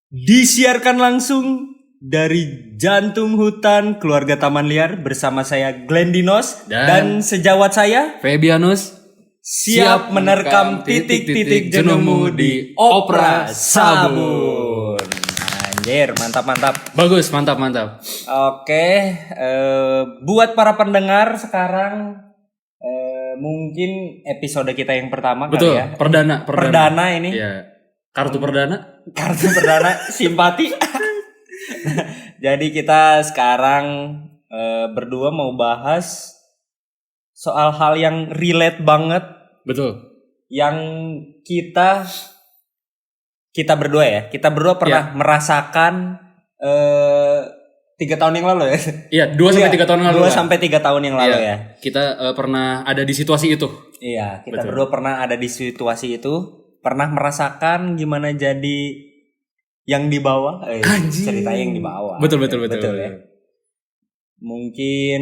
Disiarkan langsung dari jantung hutan keluarga Taman Liar bersama saya Glenn Dinos dan sejawat saya Febianus siap menerkam titik-titik jenuhmu di Opera Sabun. Anjir, mantap. Bagus, mantap. Oke, buat para pendengar sekarang mungkin episode kita yang pertama betul, kali ya. Perdana ini. Ya. Kartu perdana simpati. Jadi kita sekarang berdua mau bahas soal hal yang relate banget. Betul. Yang kita berdua ya. Kita berdua pernah merasakan 3 tahun yang lalu ya. Iya, 2-3 tahun yang lalu. 2-3 tahun yang lalu ya. Kita pernah ada di situasi itu. Iya, kita berdua pernah ada di situasi itu. Pernah merasakan gimana jadi yang di bawah, cerita yang di bawah. Betul ya. Mungkin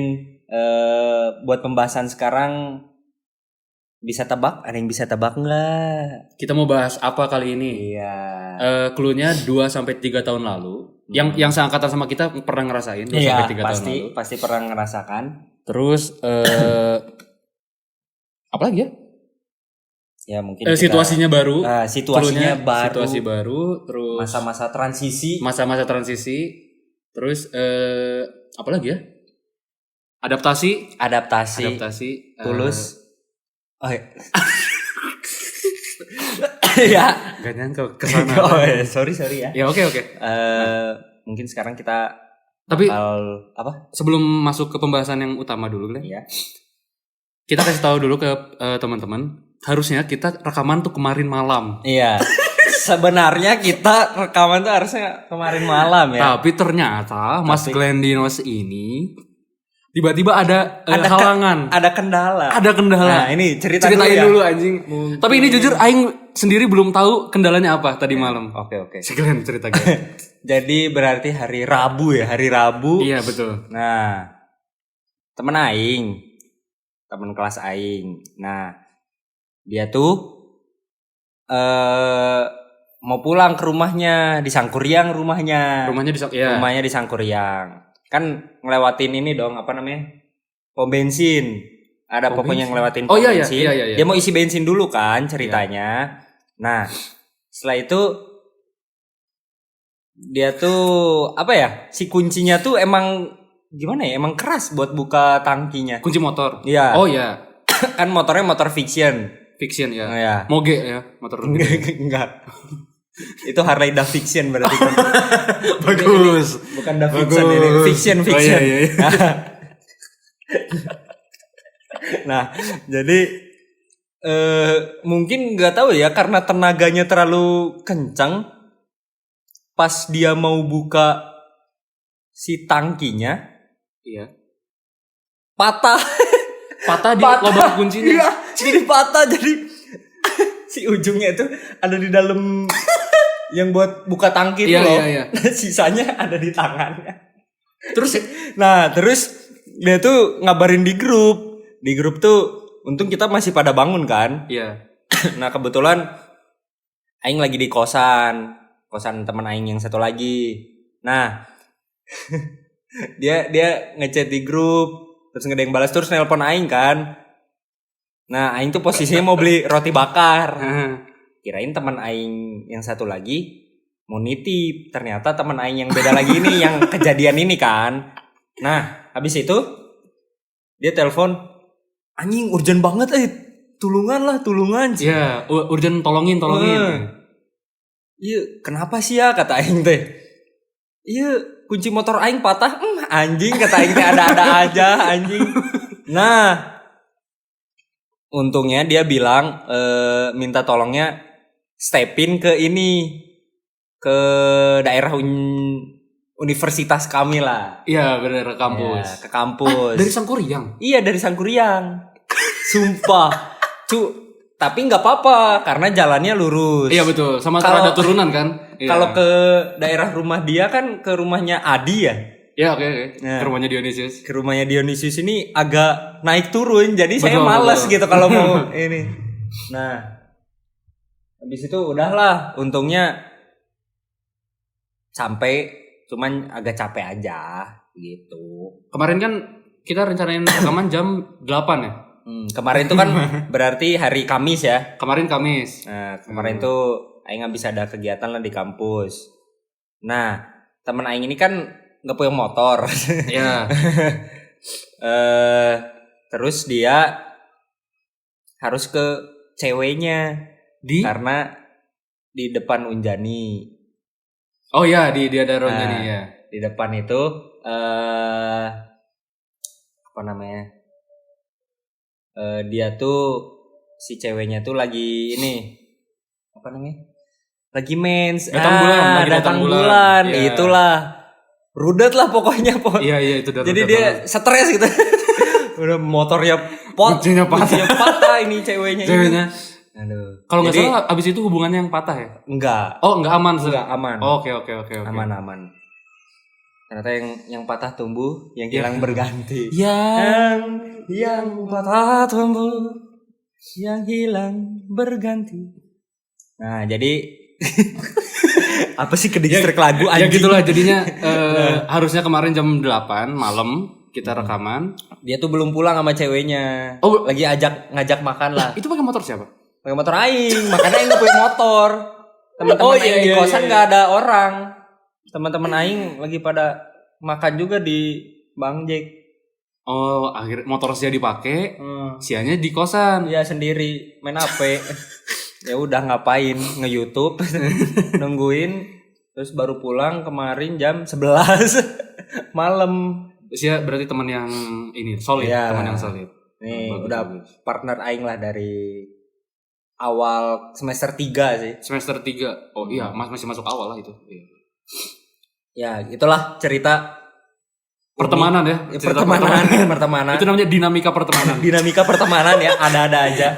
buat pembahasan sekarang bisa tebak, ada yang bisa tebak nggak? Kita mau bahas apa kali ini? Iya. Cluenya 2-3 tahun lalu. Yang seangkatan sama kita pernah ngerasain 2-3 tahun lalu. Pasti pernah ngerasakan. Terus apa lagi ya? Ya mungkin situasinya baru. Situasi baru, terus masa-masa transisi. Terus apa lagi ya? Adaptasi. Tulus. Oh ya. Ya. Gak nyangka kesana. Sorry ya. Ya oke. Mungkin sekarang kita tapi apa? Sebelum masuk ke pembahasan yang utama dulu, Glenn. Ya. Kita kasih tahu dulu ke teman-teman. Harusnya kita rekaman tuh kemarin malam. Iya. Sebenarnya kita rekaman tuh harusnya kemarin malam ya. Tapi ternyata Mas Glenn Dinos ini tiba-tiba ada halangan. Ada kendala. Nah, ini ceritain dulu anjing. Mungkin. Tapi ini jujur aing sendiri belum tahu kendalanya apa tadi malam. Oke. Si Glenn cerita Glenn. Jadi berarti hari Rabu. Iya, betul. Nah, temen kelas aing. Nah, dia tuh mau pulang ke rumahnya di Sangkuriang rumahnya. Rumahnya di Sangkuriang. Kan ngelewatin ini dong, apa namanya? Pom bensin. Ada pokoknya ngelewatin pom bensin. Iya. Dia mau isi bensin dulu kan ceritanya. Iya. Nah, setelah itu dia tuh apa ya? Si kuncinya tuh emang gimana ya? Emang keras buat buka tangkinya. Kunci motor. Iya. Oh iya. Kan motornya motor fiction ya. Oh, ya. Moge ya, motor enggak. Itu Harley Davidson berarti kan. Bagus. Bukan Davidson ini, fiction. Oh, iya. Nah, jadi mungkin nggak tahu ya karena tenaganya terlalu kencang. Pas dia mau buka si tangkinya, iya. Patah di lubang kuncinya. Iya, jadi patah. Jadi si ujungnya itu ada di dalam yang buat buka tangki itu loh. Iya. Sisanya ada di tangannya. Terus dia tuh ngabarin di grup. Di grup tuh untung kita masih pada bangun kan? Iya. Nah, kebetulan aing lagi di kosan teman aing yang satu lagi. Nah, dia ngechat di grup. Terus nggak ada yang balas, terus nelpon aing kan. Nah, aing tuh posisinya mau beli roti bakar. Kirain teman aing yang satu lagi mau nitip. Ternyata teman aing yang beda lagi ini yang kejadian ini kan. Nah, habis itu dia telepon, anjing urgent banget tulungan. Iya, urgent tolongin. Iya, kenapa sih ya kata aing teh. Iya, kunci motor aing patah. Anjing kata aing teh ada-ada aja anjing. Nah, untungnya dia bilang minta tolongnya stepin ke daerah universitas kami lah. Iya, benar kampus. Ya, ke kampus. Dari Sangkuriang. Iya, dari Sangkuriang. Sumpah. Tapi nggak apa-apa karena jalannya lurus. Iya betul, sama ada turunan kan. Iya. Kalau ke daerah rumah dia kan ke rumahnya Adi ya. Iya oke. Nah, ke rumahnya Dionysius ini agak naik turun, jadi saya malas gitu kalau mau ini. Nah, habis itu udahlah, untungnya sampai, cuman agak capek aja gitu. Kemarin kan kita rencanain rekaman jam 8 ya. Kemarin tuh kan berarti hari Kamis ya. Kemarin Kamis. Nah, kemarin tuh Aing habis ada kegiatan lah di kampus. Nah, temen Aing ini kan nggak punya motor. Ya. Terus dia harus ke ceweknya karena di depan Unjani. Oh ya, di ada Unjani ya. Di depan itu apa namanya? Dia tuh si ceweknya tuh lagi ini apa namanya? Lagi mens. Datang bulan. Ya. Itulah. Rudet lah pokoknya. Iya itu. Jadi dia stres gitu. Udah motornya kuncinya patah ini ceweknya. Aduh. Kalau nggak salah abis itu hubungannya yang patah ya? Enggak. Oh, enggak aman. Enggak aman. Oke. Aman. Ternyata yang patah tumbuh, yang hilang berganti. Yang patah tumbuh, yang hilang berganti. Nah, jadi apa sih ke distrik lagu Ya anjing? gitulah jadinya harusnya kemarin jam 8 malam kita rekaman. Dia tuh belum pulang sama ceweknya. Oh, lagi ngajak makan lah. Itu pakai motor siapa? Pakai motor Aing, makanya Aing gak punya motor. Teman-teman Aing di kosan gak ada orang. Teman-teman Aing lagi pada makan juga di Bang Jack. Oh, akhirnya motor sia dipakai, sianya di kosan. Iya sendiri main HP. Ya udah ngapain nge-YouTube nungguin terus baru pulang kemarin jam 11 malam. Sia berarti teman yang ini solid, ya. Teman yang solid. Nih bagus. Partner Aing lah dari awal semester 3 sih. Semester 3. Oh iya, masih masuk awal lah itu. Iya. Ya, itulah cerita pertemanan ya. Pertemanan. Itu namanya dinamika pertemanan. Dinamika pertemanan ya, ada aja.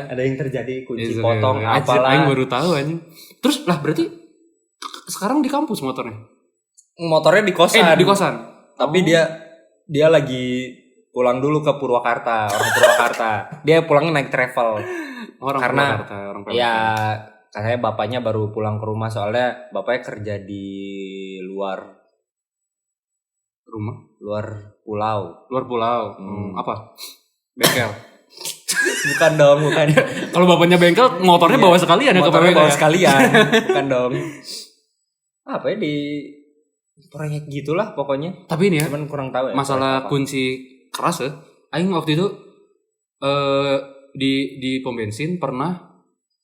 Ada yang terjadi, kunci potong apalah. Aing baru tahu anjing. Terus lah berarti sekarang di kampus motornya. Motornya di kosan. Di kosan. Tapi dia lagi pulang dulu ke Purwakarta, orang Purwakarta. Dia pulangnya naik travel. Karena orang ya katanya bapaknya baru pulang ke rumah soalnya bapaknya kerja di luar pulau. Apa? Bengkel. Bukan dong. Kalau bapaknya bengkel, motornya bawa sekalian ya ke motornya bawa ya? sekalian. Bukan dong. Apa ya di proyek gitulah pokoknya. Tapi ini ya, cuman kurang tahu ya. Masalah kunci keras ya. Aing waktu itu di pom bensin pernah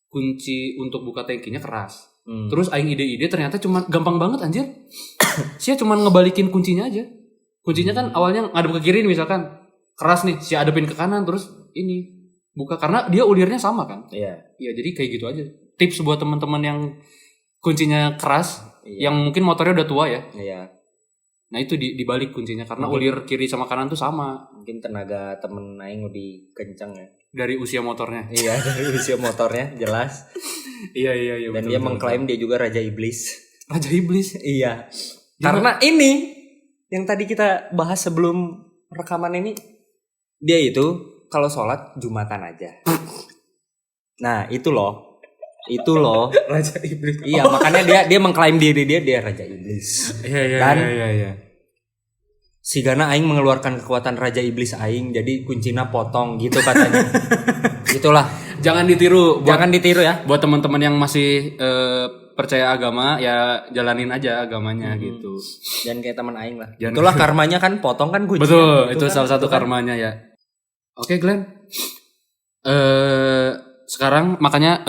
kunci untuk buka tangkinya keras. Terus aing ide ternyata cuma gampang banget anjir. Sia cuma ngebalikin kuncinya aja. Kuncinya kan awalnya ngadep ke kiri nih misalkan. Keras nih, sia adepin ke kanan terus ini buka karena dia ulirnya sama kan? Iya. Iya, jadi kayak gitu aja. Tips buat teman-teman yang kuncinya keras, yang mungkin motornya udah tua ya. Iya. Nah, itu dibalik kuncinya karena ulir kiri sama kanan tuh sama. Mungkin tenaga temen Aing lebih kencang ya. Dari usia motornya. Iya, dari usia motornya jelas. Iya. Dan dia mengklaim dia juga Raja Iblis. Raja Iblis? Iya. Karena ini yang tadi kita bahas sebelum rekaman ini, dia itu kalau sholat Jumatan aja. Nah itu loh Raja Iblis. Iya makanya dia mengklaim diri dia Raja Iblis. Iya. Si Gana Aing mengeluarkan kekuatan Raja Iblis Aing, jadi kuncinya potong gitu katanya. Itulah. Jangan ditiru ya. Buat teman-teman yang masih percaya agama ya jalanin aja agamanya gitu. Jangan kayak teman Aing lah. Itulah karmanya kan, potong kan kunci. Betul, itu kan, salah satu karmanya ya. Oke Glenn. Sekarang makanya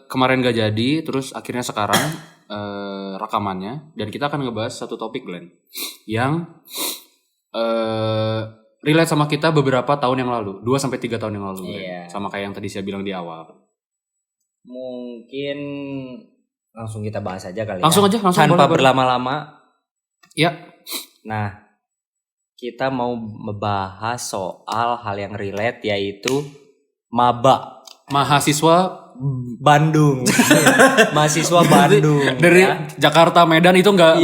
kemarin gak jadi, terus akhirnya sekarang rekamannya dan kita akan ngebahas satu topik Glenn yang relate sama kita beberapa tahun yang lalu, 2-3 tahun yang lalu. Iya. Sama kayak yang tadi saya bilang di awal. Mungkin langsung kita bahas aja kali langsung ya. Langsung tanpa berlama-lama. Ya. Nah, kita mau membahas soal hal yang relate yaitu maba. Mahasiswa Bandung. Mahasiswa Bandung. Dari ya. Jakarta Medan itu enggak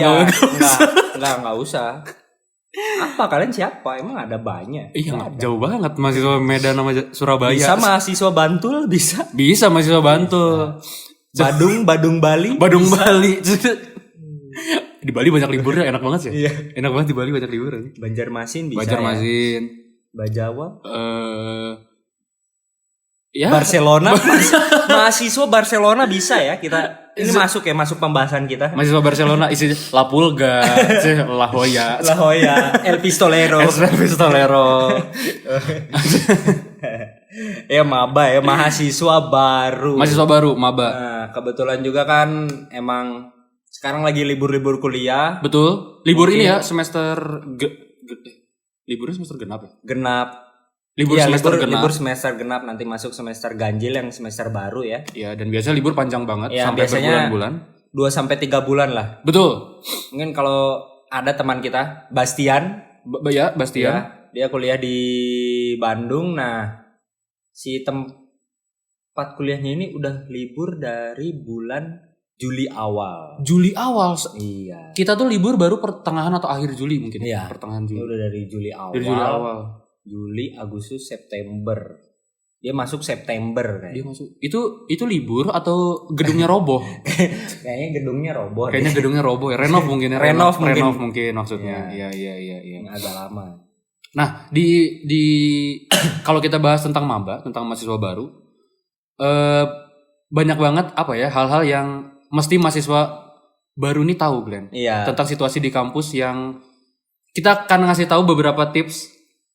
usah. Apa kalian siapa? Emang ada banyak? Iya, jauh banget mahasiswa Medan sama Surabaya. Bisa mahasiswa Bantul bisa. Bisa mahasiswa Bantul. Badung Bali. Badung Bali. Di Bali banyak liburnya, enak banget sih. Iya. Enak banget di Bali banyak liburan. Banjarmasin bisa. Banjarmasin. Bajawa. Ya. Barcelona. Mahasiswa Barcelona bisa ya kita. Ini masuk pembahasan kita. Mahasiswa Barcelona isinya La Pulga, La Joya. La Joya, El Pistolero. El Pistolero. Ya maba ya, mahasiswa baru. Mahasiswa baru, maba. Nah, kebetulan juga kan emang sekarang lagi libur-libur kuliah. Betul. Libur Mungkin. ini ya semester liburnya semester genap ya? Genap. Libur Iya, semester genap. libur semester genap, nanti masuk semester ganjil yang semester baru ya. Iya, dan biasanya libur panjang banget Ya, sampai biasanya berbulan-bulan. 2 sampai 3 bulan lah. Betul. Mungkin kalau ada teman kita, Bastian, Ya, Bastian. ya, dia kuliah di Bandung. Nah, si tempat kuliahnya ini udah libur dari bulan Juli awal. Juli awal. Iya. Kita tuh libur baru pertengahan atau akhir Juli mungkin. Iya. Pertengahan Ini Juli. udah dari Juli awal. Dari Juli awal. Juli, Agustus, September. Dia masuk September Dia kayaknya. masuk. Itu libur atau gedungnya roboh? Kayaknya gedungnya roboh. Kayaknya gedungnya roboh ya. Renov mungkin ya. Renov mungkin maksudnya. Iya. Iya. Agak lama. Nah, di kalau kita bahas tentang maba, tentang mahasiswa baru, banyak banget apa ya hal-hal yang mesti mahasiswa baru nih tahu, Glenn. Iya. Tentang situasi di kampus yang kita akan ngasih tahu beberapa tips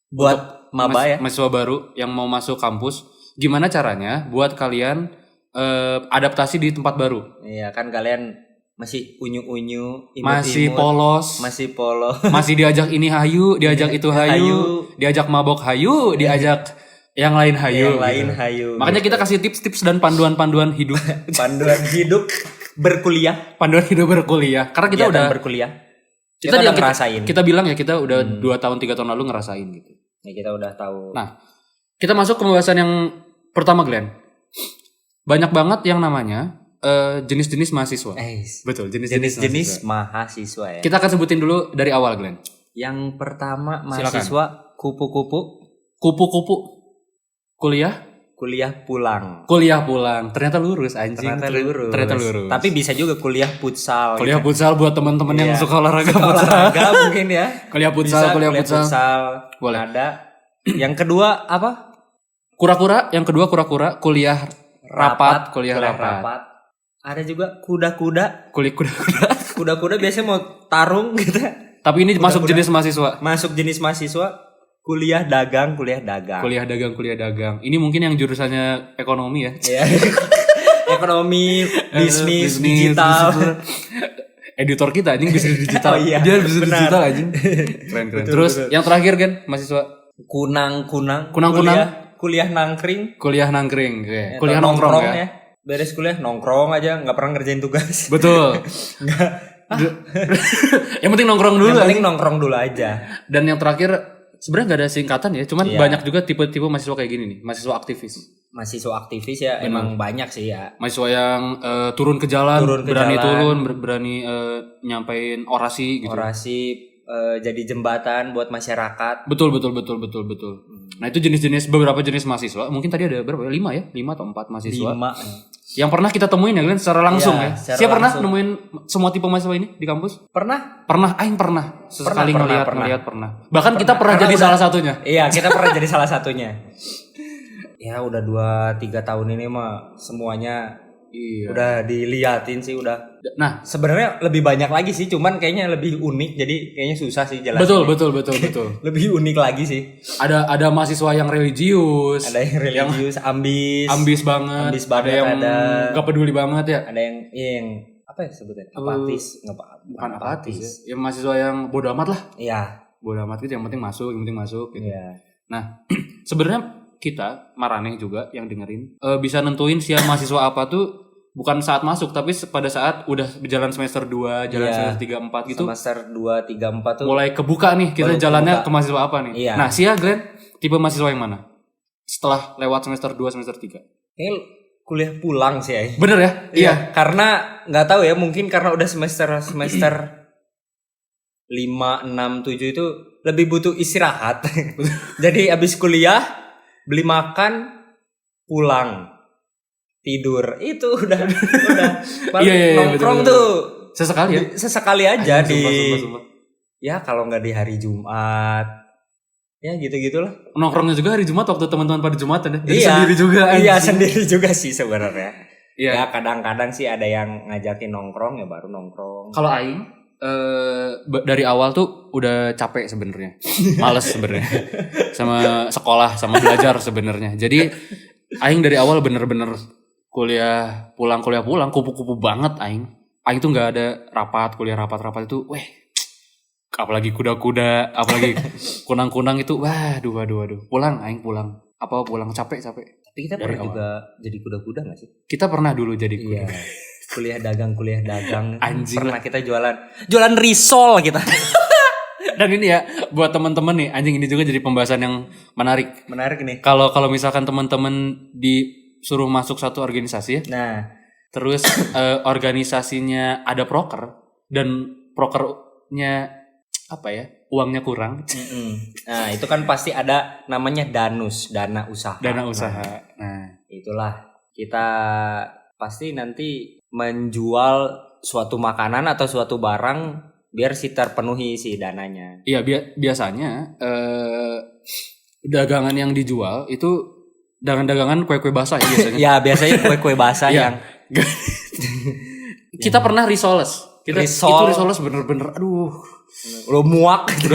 Buat maba ya. mahasiswa baru yang mau masuk kampus. Gimana caranya buat kalian adaptasi di tempat baru? Iya, kan kalian masih unyu-unyu, Masih imut-imut, polos, masih polos. masih diajak ini hayu, diajak itu hayu, diajak mabok hayu, diajak yang lain hayu. Yang lain gitu. hayu. Makanya kita kasih tips-tips dan panduan-panduan hidup, panduan hidup berkuliah. panduan hidup berkuliah. Karena kita Kegiatan udah berkuliah. kita udah yang ngerasain. kita bilang ya kita udah 2 tahun 3 tahun lalu ngerasain gitu. Ya, kita udah tahu. Nah, kita masuk ke pembahasan yang pertama, Glenn. Banyak banget yang namanya jenis-jenis mahasiswa. Betul, jenis-jenis mahasiswa ya. Kita akan sebutin dulu dari awal, Glenn. Yang pertama mahasiswa kupu-kupu. Kupu-kupu. Kuliah pulang. Ternyata lurus anjing. Ternyata lurus. Tapi bisa juga kuliah futsal. Kuliah futsal buat teman-teman yang suka olahraga futsal. Olahraga mungkin ya. Kuliah futsal, kuliah futsal. Boleh. Ada. Yang kedua apa? Kura-kura. Yang kedua kura-kura. Kuliah rapat. Ada juga kuda-kuda. Kuda-kuda. Kuda-kuda biasanya mau tarung gitu. Tapi ini masuk jenis mahasiswa. Masuk jenis mahasiswa. Kuliah dagang. Kuliah dagang. Ini mungkin yang jurusannya ekonomi ya. Iya. Ekonomi, bisnis, digital. Editor kita anjing bisnis digital. Oh, iya. Dia bisnis Benar. digital anjing. Keren. Terus yang terakhir kan mahasiswa kunang-kunang. Kuliah nangkring. Kuliah nangkring. Okay. Ya, Kuliah nongkrong ya. Beres kuliah nongkrong aja, nggak pernah ngerjain tugas. Betul. Yang penting nongkrong dulu. Yang penting nongkrong dulu aja. Dan yang terakhir sebenarnya nggak ada singkatan ya, cuman Iya. banyak juga tipe-tipe mahasiswa kayak gini nih, mahasiswa aktivis. Mahasiswa aktivis ya emang banyak sih ya. Mahasiswa yang turun ke jalan, berani jalan. berani nyampein orasi gitu. Orasi jadi jembatan buat masyarakat. Betul. Nah itu beberapa jenis mahasiswa. Mungkin tadi ada berapa? 5 ya? 5 atau 4 mahasiswa. 5. Yang pernah kita temuin ya Glenn secara langsung Iya, ya. secara Siapa pernah langsung. nemuin semua tipe mahasiswa ini di kampus? Pernah? Aing pernah. Sesekali Pernah. ngeliat pernah. Bahkan kita pernah Karena jadi udah- salah satunya. Iya, kita pernah jadi salah satunya. Ya udah 2-3 tahun ini mah semuanya Iya. udah diliatin sih udah. Nah, Sebenarnya lebih banyak lagi sih, cuman kayaknya lebih unik, jadi kayaknya susah sih jelasin. betul. Lebih unik lagi sih. Ada mahasiswa yang religius, Ada yang religius, ambis banget, Ambis banget, ada yang ada. nggak peduli banget ya. ada yang apa ya sebutnya? Apatis, Bukan apatis ya. Yang mahasiswa yang bodo amat lah. Iya, Bodo amat gitu, yang penting masuk gitu. iya. Nah, sebenarnya kita Maraneh juga yang dengerin bisa nentuin siapa mahasiswa apa tuh bukan saat masuk, tapi pada saat udah berjalan semester 2, jalan Iya. semester 3, 4 gitu. Semester 2, 3, 4 tuh Mulai kebuka nih, kita Mulai jalannya kebuka. ke mahasiswa apa nih. Iya. Nah, Glenn, tipe mahasiswa yang mana? Setelah lewat semester 2, semester 3. kayaknya kuliah pulang sih ya. Bener ya? Iya, karena nggak tahu ya, mungkin karena udah semester 5, 6, 7 itu lebih butuh istirahat. Jadi abis kuliah beli makan, pulang, tidur, itu udah Iya, nongkrong betul. tuh Sesekali ya. Sesekali aja Sumpah. Ya kalau nggak di hari Jumat. Ya gitu-gitulah. Nongkrongnya juga hari Jumat waktu teman-teman pada Jumatan ya. Jadi Iya, sendiri juga. Iya, sendiri juga sih sebenarnya. Iya. Ya kadang-kadang sih ada yang ngajakin nongkrong ya baru nongkrong. Kalau aing dari awal tuh udah capek sebenarnya. Males sebenarnya. Sama sekolah, sama belajar sebenarnya. Jadi aing dari awal bener-bener kuliah pulang kupu-kupu banget aing. Aing tuh enggak ada kuliah rapat itu. Apalagi kuda-kuda, apalagi kunang-kunang itu, waduh. Pulang pulang capek. Tapi kita pernah juga jadi kuda-kuda gak sih? Kita pernah dulu jadi kuda. Iya. Kuliah dagang. Anjing. Pernah kita jualan risol kita. Dan ini ya buat teman-teman nih, anjing ini juga jadi pembahasan yang menarik. Menarik nih. Kalau misalkan teman-teman disuruh masuk satu organisasi ya. Nah, terus organisasinya ada proker dan prokernya apa ya? Uangnya kurang. Nah, itu kan pasti ada namanya danus, dana usaha. Nah, itulah kita pasti nanti menjual suatu makanan atau suatu barang biar si terpenuhi si dananya. Iya, biasanya dagangan yang dijual itu dagangan kue-kue basah ya biasanya. Ya, biasanya kue-kue basah yang kita pernah risoles. Itu risoles bener-bener aduh. Lo muak gitu.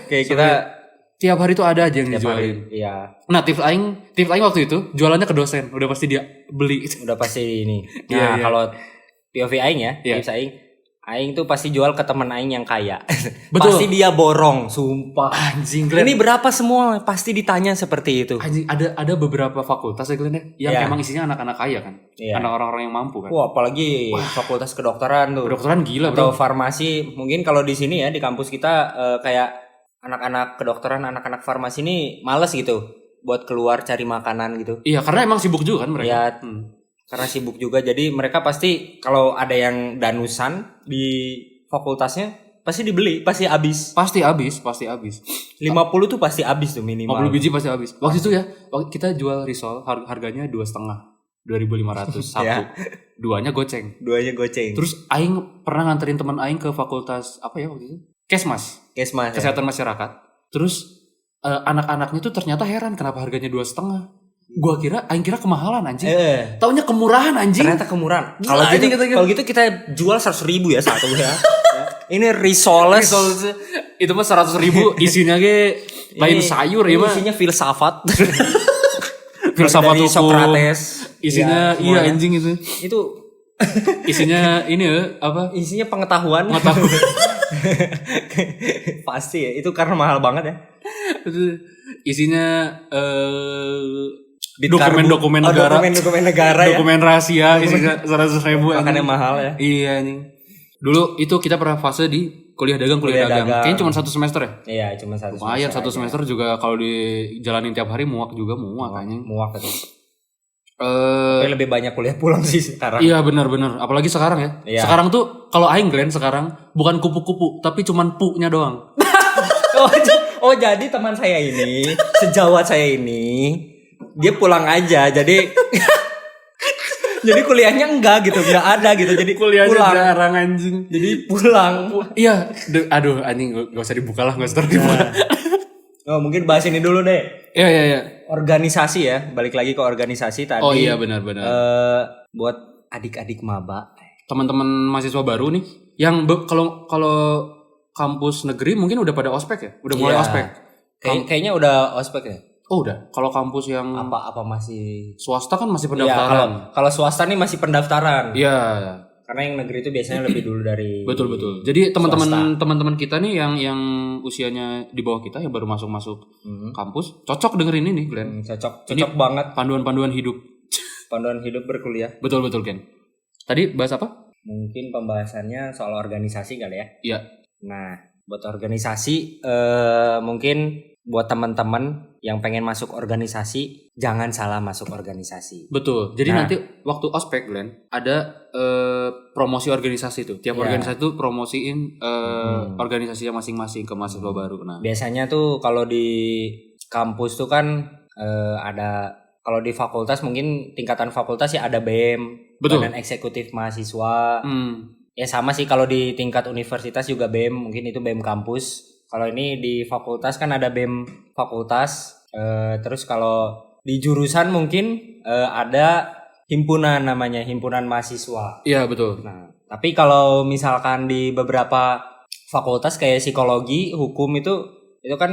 Kayak kita tiap hari tuh ada aja yang dijualin. Iya. Nah, tips aing waktu itu jualannya ke dosen. Udah pasti dia beli. Udah pasti ini. Nah, kalau POV aing ya, tips aing tuh pasti jual ke teman aing yang kaya. Betul. Pasti dia borong, sumpah. Anjing, Glenn. Ini berapa semua? Pasti ditanya seperti itu. Anjing, ada beberapa fakultas ya Glenn ya, yang emang isinya anak-anak kaya kan. Anak orang-orang yang mampu kan. Wah, apalagi fakultas kedokteran tuh. Kedokteran gila, bro. Atau farmasi. Mungkin kalau di sini ya di kampus kita kayak anak-anak kedokteran, anak-anak farmasi ini males gitu buat keluar cari makanan gitu. Iya, karena emang sibuk juga kan mereka. Iya. Karena sibuk juga, jadi mereka pasti kalau ada yang danusan di fakultasnya pasti dibeli, pasti habis. Pasti habis. 50 tuh pasti habis tuh minimal. 50 biji pasti habis. Waktu itu ya, kita jual risol harganya 2,5 satu. Duanya goceng. Terus aing pernah nganterin teman aing ke fakultas apa ya waktu itu? Kesmas Kesehatan Masyarakat. Terus anak-anaknya tuh ternyata heran kenapa harganya 2,5. Gua aing kira kemahalan anjing. Taunya kemurahan anjing. Ternyata kemurahan. Kalau gitu kita jual 100.000 ya satu ya. Ini risoles. Itu mah 100.000 isinya lain sayur ya mah. Isinya filsafat. Filsafat dari Socrates. Isinya iya anjing itu. Itu isinya ini apa? Isinya pengetahuan. Pasti ya, itu karena mahal banat ya. Isinya dokumen negara, dokumen rahasia, isinya 100.000. Makanya mahal ya. Iya anjing. Dulu itu kita pernah fase di kuliah dagang. Kayaknya cuma 1 semester ya. Iya, cuma 1 semester. Lumayan 1 semester juga kalau dijalanin tiap hari muak anjing. Muak itu. Tapi lebih banyak kuliah pulang sih sekarang. Iya benar. Apalagi sekarang ya. Iya. Sekarang tuh kalau aing Glenn sekarang bukan kupu-kupu tapi cuman pu-nya doang. Oh jadi teman saya ini, sejawat saya ini, dia pulang aja. Jadi kuliahnya enggak ada gitu. Jadi kuliahnya pulang. Jarang anjing. Jadi pulang. Iya, aduh anjing gak usah dibuka lah, gak usah dibuka. Oh, mungkin bahas ini dulu deh. Iya. Organisasi ya, balik lagi ke organisasi tadi. Oh iya benar. Buat adik-adik maba, teman-teman mahasiswa baru nih, yang kalau kampus negeri mungkin udah pada ospek ya, udah mulai ospek. Kayaknya udah ospek ya. Oh udah. Kalau kampus yang apa masih swasta kan masih pendaftaran. Ya, kalau swasta nih masih pendaftaran. Iya. Karena yang negeri itu biasanya lebih dulu dari. Betul. Jadi teman-teman kita nih yang usianya di bawah kita yang baru masuk kampus, cocok dengerin ini Glenn. Cocok banget. Panduan hidup. Panduan hidup berkuliah. Betul Glenn. Tadi bahas apa? Mungkin pembahasannya soal organisasi kali ya. Iya. Nah, buat organisasi mungkin buat teman-teman yang pengen masuk organisasi, jangan salah masuk organisasi. Betul. Jadi nanti waktu ospek Glenn ada promosi organisasi tuh. Tiap organisasi tuh promosiin organisasinya masing-masing ke mahasiswa baru. Nah, biasanya tuh kalau di kampus tuh kan ada, kalau di fakultas mungkin tingkatan fakultas ya ada BEM, Betul. Badan Eksekutif Mahasiswa. Ya sama sih kalau di tingkat universitas juga BEM, mungkin itu BEM kampus. Kalau ini di fakultas kan ada BEM fakultas. Terus kalau di jurusan mungkin ada himpunan namanya, himpunan mahasiswa. Iya betul. Nah, tapi kalau misalkan di beberapa fakultas kayak psikologi, hukum itu kan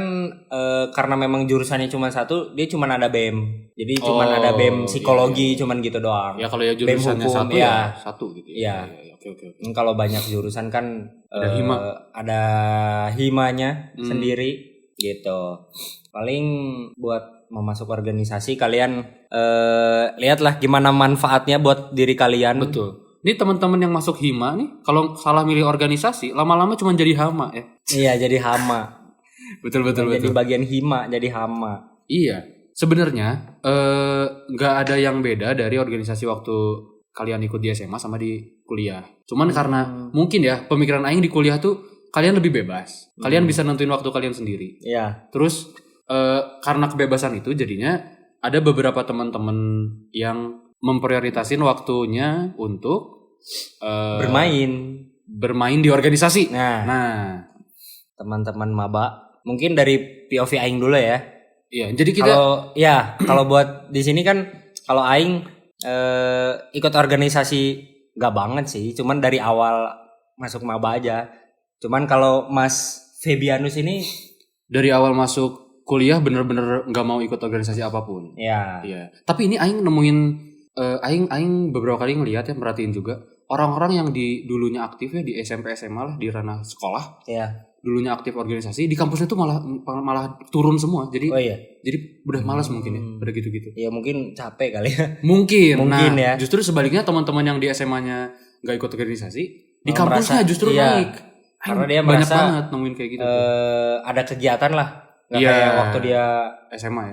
karena memang jurusannya cuma satu, dia cuma ada BEM. Jadi cuma ada BEM psikologi, cuman gitu doang. Ya kalau ya jurusannya hukum, satu ya satu gitu ya. Iya. Oke. Kalau banyak jurusan kan ada himanya sendiri gitu. Paling buat memasuk organisasi kalian lihatlah gimana manfaatnya buat diri kalian. Betul. Ini teman-teman yang masuk hima nih, kalau salah milih organisasi, lama-lama cuma jadi hama ya. Iya, jadi hama. betul. Jadi bagian hima, jadi hama. Iya. Sebenarnya nggak ada yang beda dari organisasi waktu kalian ikut di SMA sama di kuliah. Cuman karena mungkin ya pemikiran aing di kuliah tuh kalian lebih bebas. Kalian bisa nentuin waktu kalian sendiri. Iya. Terus karena kebebasan itu jadinya ada beberapa teman-teman yang memprioritasin waktunya untuk bermain di organisasi. Nah, teman-teman maba, mungkin dari POV aing dulu ya. Iya, jadi kita kalau buat di sini kan kalau aing ikut organisasi gak banget sih, cuman dari awal masuk maba aja. Cuman kalau Mas Febianus ini dari awal masuk kuliah bener-bener gak mau ikut organisasi apapun. Iya. Tapi ini aing nemuin aing beberapa kali ngeliat ya, merhatiin juga orang-orang yang di dulunya aktif ya di SMP SMA lah, di ranah sekolah. Iya. Dulunya aktif organisasi, di kampusnya tuh malah turun semua. Jadi jadi udah malas mungkin ya, udah gitu-gitu. Ya mungkin capek kali ya. Mungkin ya. Justru sebaliknya teman-teman yang di SMA-nya gak ikut organisasi, di kampusnya justru naik. Karena dia banyak merasa banget nemuin kayak gitu. Ada kegiatan lah. Gak kayak waktu dia SMA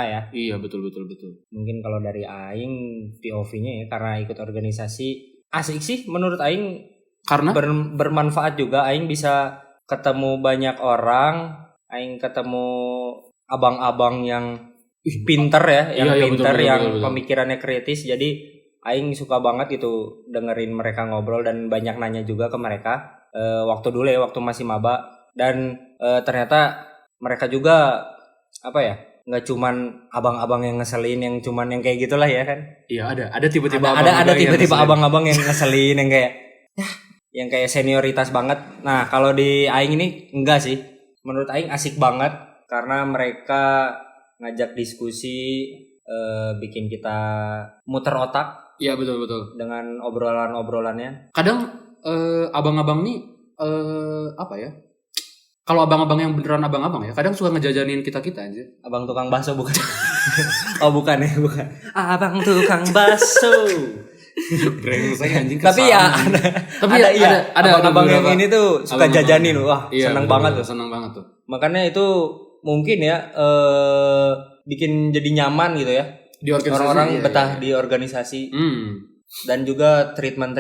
ya. Iya, betul. Mungkin kalau dari aing POV-nya ya, karena ikut organisasi asik sih menurut aing. Karena bermanfaat juga, aing bisa ketemu banyak orang, aing ketemu abang-abang yang pinter ya, pinter, yang pemikirannya kritis. Jadi aing suka banget gitu dengerin mereka ngobrol dan banyak nanya juga ke mereka waktu dulu ya, waktu masih maba. Dan ternyata mereka juga nggak cuman abang-abang yang ngeselin, yang cuman yang kayak gitulah ya kan. Iya, ada tiba-tiba ada tiba-tiba abang-abang yang ngeselin, yang kayak yang kayak senioritas banget. Nah, kalau di aing ini enggak sih. Menurut aing asik banget karena mereka ngajak diskusi, bikin kita muter otak. Iya, betul. Dengan obrolan-obrolannya. Kadang abang-abang nih kalau abang-abang yang beneran abang-abang ya, kadang suka ngejajanin kita-kita aja. Abang tukang bakso bukan? Oh, bukan. Abang tukang bakso. Brengsek anjing. Tapi ya ada abang yang ini tuh suka jajanin. Wah, seneng banget tuh. Makanya itu mungkin ya bikin jadi nyaman gitu ya. Di organisasi, orang-orang betah di organisasi. Dan juga treatment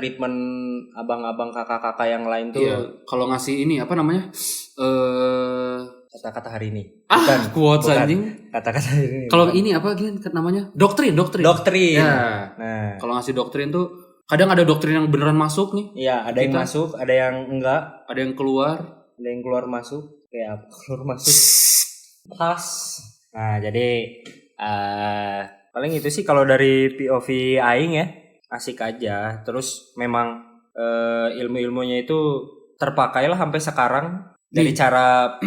abang-abang kakak-kakak yang lain tuh. Iya. Kalau ngasih ini kata-kata hari ini. Quotes anjing. Kata-kata hari ini. Kalau ini apa namanya? Doktrin. Ya. Nah, kalau ngasih doktrin tuh kadang ada doktrin yang beneran masuk nih. Iya, ada yang masuk, ada yang enggak, ada yang keluar, masuk. Kayak apa? Keluar masuk. Tas. Nah, jadi paling itu sih kalau dari POV aing ya. Asik aja. Terus memang ilmu-ilmunya itu terpakai lah sampai sekarang. Dari cara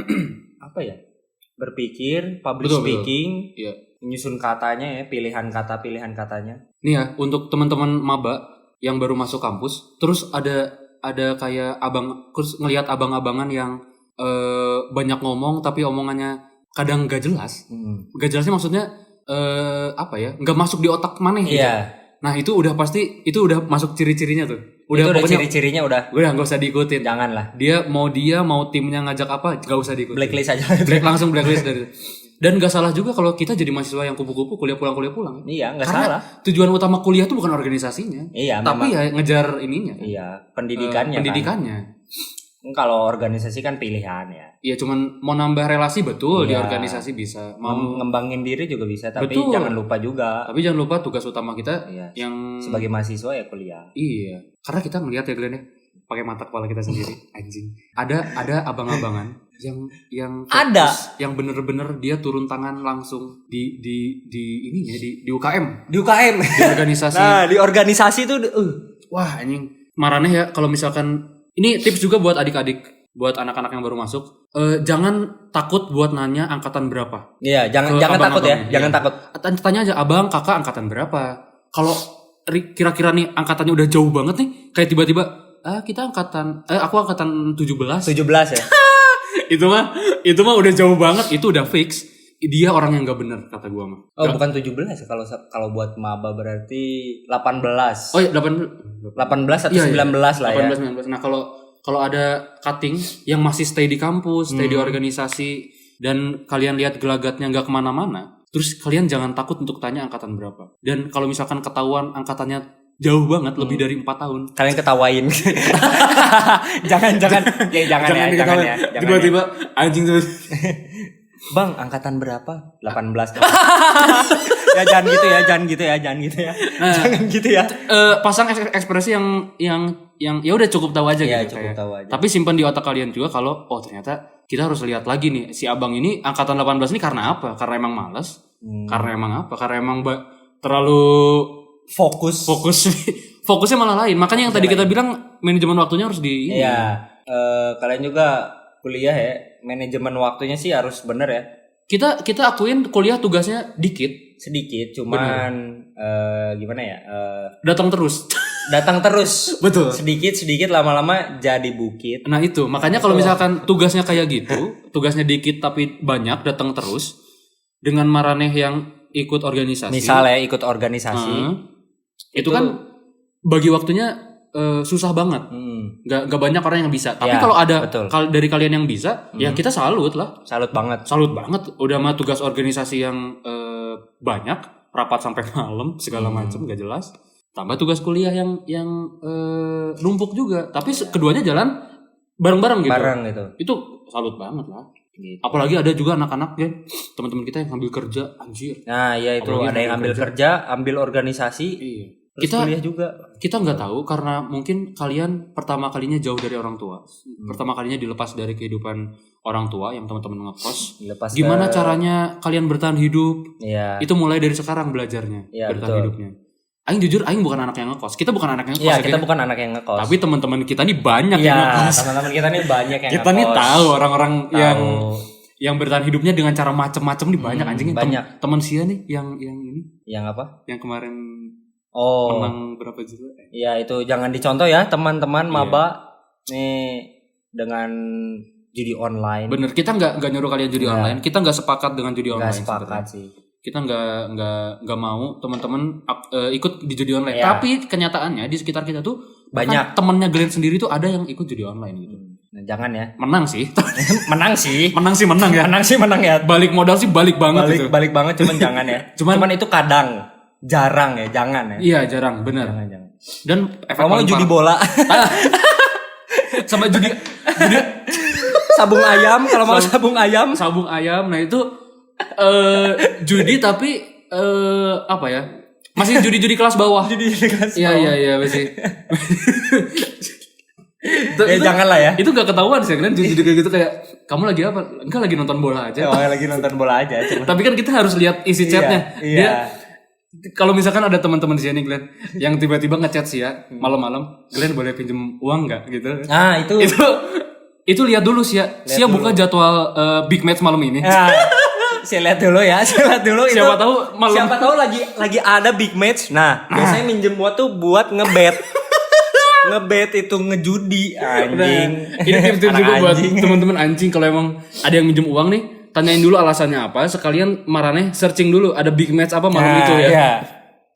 berpikir, public speaking, menyusun katanya ya, pilihan katanya. Nih ya, untuk teman-teman maba yang baru masuk kampus, terus ada kayak terus ngelihat abang-abangan yang banyak ngomong tapi omongannya kadang gak jelas. Gak jelasnya maksudnya nggak masuk di otak maneh gitu. Nah itu udah masuk ciri-cirinya tuh. Udah ciri-cirinya udah nggak usah diikutin. Janganlah. Dia mau timnya ngajak apa, nggak usah diikutin. Blacklist aja. Langsung blacklist dari. Dan nggak salah juga kalau kita jadi mahasiswa yang kupu-kupu kuliah pulang. Iya, nggak salah. Tujuan utama kuliah tuh bukan organisasinya. Iya. Tapi ya ngejar ininya. Iya, pendidikannya. Kalau organisasi kan pilihan ya. Iya, cuman mau nambah relasi betul di organisasi bisa. Mau ngembangin diri juga bisa, tapi jangan lupa juga. Tapi jangan lupa tugas utama kita yang sebagai mahasiswa ya kuliah. Iya, karena kita ngelihat ya Glenn ya, pakai mata kepala kita sendiri anjing. Ada abang-abangan yang ada yang bener-bener dia turun tangan langsung di ini ya di UKM di organisasi. Nah di organisasi itu wah anjing marahnya ya kalau misalkan ini tips juga buat adik-adik, buat anak-anak yang baru masuk, jangan takut buat nanya angkatan berapa. Iya, jangan takut ya, jangan takut. Tanya aja, abang, kakak angkatan berapa? Kalau kira-kira nih angkatannya udah jauh banget nih, kayak tiba-tiba, kita aku angkatan 17 ya. itu mah udah jauh banget, itu udah fix. Dia orang yang gak bener kata gua mah. Oh, bukan 17 ya, kalau buat maba berarti 18. Oh iya, 18 atau 19 lah ya. 18 19. Nah, kalau ada cutting yang masih stay di kampus, stay di organisasi, dan kalian lihat gelagatnya nggak kemana-mana, terus kalian jangan takut untuk tanya angkatan berapa. Dan kalau misalkan ketahuan angkatannya jauh banget, lebih dari 4 tahun, kalian ketawain. jangan ya. Tiba-tiba anjing tuh. Bang, angkatan berapa? 18. Ya jangan gitu ya. Nah, jangan gitu ya. Pasang ekspresi yang ya udah cukup tahu aja ya, gitu. Cukup tahu aja. Tapi simpan di otak kalian juga kalau ternyata kita harus lihat lagi nih si abang ini angkatan 18 ini karena apa? Karena emang malas? Karena emang apa? Karena emang terlalu fokusnya malah lain. Makanya yang tadi kita bilang manajemen waktunya harus di ini. Iya. Kalian juga kuliah ya, manajemen waktunya sih harus bener ya. Kita akuin kuliah tugasnya sedikit, cuman gimana ya? Datang terus. Betul. Sedikit lama-lama jadi bukit. Nah itu makanya kalau misalkan tugasnya kayak gitu, tugasnya dikit tapi banyak, datang terus, dengan maraneh yang ikut organisasi. Misalnya ikut organisasi, itu kan bagi waktunya susah banget. Gak banyak orang yang bisa. Tapi kalau ada dari kalian yang bisa, ya kita salut lah. Salut banget. Udah mah tugas organisasi yang banyak, rapat sampai malam segala macam gak jelas. Tambah tugas kuliah yang numpuk juga. Tapi keduanya jalan bareng-bareng gitu. Itu salut banget lah. Gitu. Apalagi ada juga anak-anak ya, teman-teman kita yang ambil kerja, anjir. Nah, ya itu apalagi ada yang ambil kerja, ambil organisasi. Iya. Terus kuliah juga. Kita nggak tahu karena mungkin kalian pertama kalinya jauh dari orang tua. Pertama kalinya dilepas dari kehidupan orang tua yang teman-teman ngekos. Gimana caranya kalian bertahan hidup? Iya. Itu mulai dari sekarang belajarnya, bertahan hidupnya. Aing jujur, Aing bukan anak yang ngekos. Kita bukan anak yang ngekos. Iya, kita bukan anak yang ngekos. Tapi teman-teman kita nih banyak yang ngekos. Teman-teman kita nih banyak yang kita ngekos. Nih tahu orang-orang yang bertahan hidupnya dengan cara macam-macam nih banyak anjingnya. Banyak. Teman Sia nih yang ini. Yang apa? Yang kemarin menang berapa juta? Iya, itu jangan dicontoh ya teman-teman maba nih dengan judi online. Bener, kita nggak nyuruh kalian judi online. Kita nggak sepakat dengan judi online. Nggak sepakat sih. Kita nggak mau teman-teman ikut di judi online. Tapi kenyataannya di sekitar kita tuh banyak temannya Glenn sendiri tuh ada yang ikut judi online gitu. Nah, jangan ya. Menang sih. menang ya. Balik modal sih balik banget. Balik banget, cuman jangan ya. Cuman itu kadang jarang ya, jangan ya. Iya, jarang, benar. Jangan. Dan efek mau judi bola. Sama judi sabung ayam, kalau mau sabung ayam. Nah itu judi tapi apa ya? Masih judi kelas bawah. Iya masih. Jangan lah ya. Itu gak ketahuan sih kan judi kayak gitu, kayak kamu lagi apa? Enggak, lagi nonton bola aja. Lagi nonton bola aja. Tapi kan kita harus lihat isi chatnya. Dia kalau misalkan ada teman-teman di sini Glenn yang tiba-tiba ngechat sih ya malam-malam, Glenn boleh pinjem uang nggak gitu? Ah itu lihat dulu sih ya. Sia buka jadwal big match malam ini. Saya lihat dulu ya. Siapa tahu lagi ada big match. Nah, biasanya minjem uang tuh buat ngebet. Itu ngejudi anjing. Ini tips juga buat teman-teman anjing, kalau emang ada yang minjem uang nih, tanyain dulu alasannya apa, sekalian maraneh searching dulu ada big match apa malam itu ya. Iya.